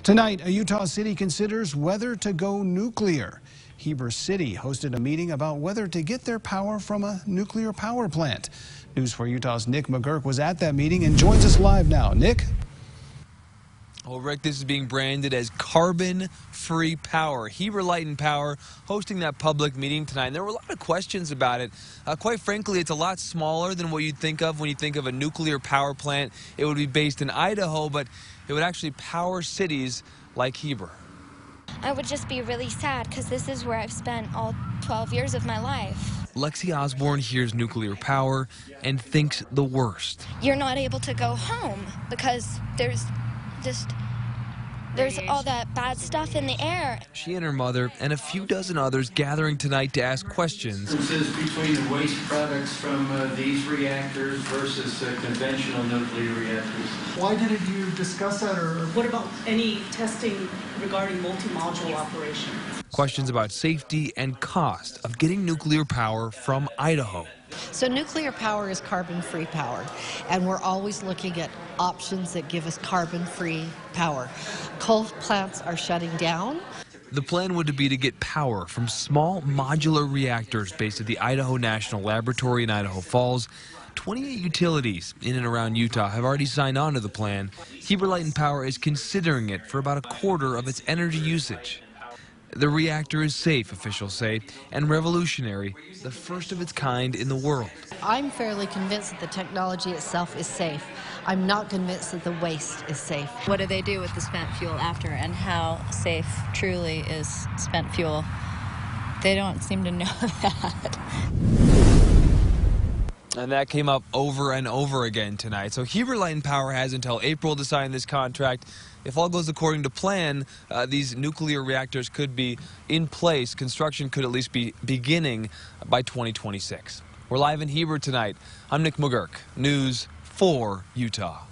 Tonight, a Utah city considers whether to go nuclear. Heber City hosted a meeting about whether to get their power from a nuclear power plant. News 4 Utah's Nick McGurk was at that meeting and joins us live now. Nick? Well, Rick, this is being branded as carbon-free power. Heber Light and Power hosting that public meeting tonight. And there were a lot of questions about it. Quite frankly, it's a lot smaller than what you'd think of when you think of a nuclear power plant. It would be based in Idaho, but it would actually power cities like Heber. I would just be really sad because this is where I've spent all 12 years of my life. Lexi Osborne hears nuclear power and thinks the worst. You're not able to go home because there's all that bad stuff in the air. She and her mother and a few dozen others gathering tonight to ask questions. Differences between the waste products from these reactors versus conventional nuclear reactors. Why didn't you discuss that, or what about any testing regarding multi-module operation? Questions about safety and cost of getting nuclear power from Idaho. So nuclear power is carbon-free power, and we're always looking at options that give us carbon-free power. Coal plants are shutting down. The plan would be to get power from small modular reactors based at the Idaho National Laboratory in Idaho Falls. 28 utilities in and around Utah have already signed on to the plan. Heber Light and Power is considering it for about a quarter of its energy usage. The reactor is safe, officials say, and revolutionary, the first of its kind in the world. I'm fairly convinced that the technology itself is safe. I'm not convinced that the waste is safe. What do they do with the spent fuel after, and how safe truly is spent fuel? They don't seem to know that. And that came up over and over again tonight. So Heber Light and Power has until April to sign this contract. If all goes according to plan, these nuclear reactors could be in place. Construction could at least be beginning by 2026. We're live in Heber tonight. I'm Nick McGurk, News 4 Utah.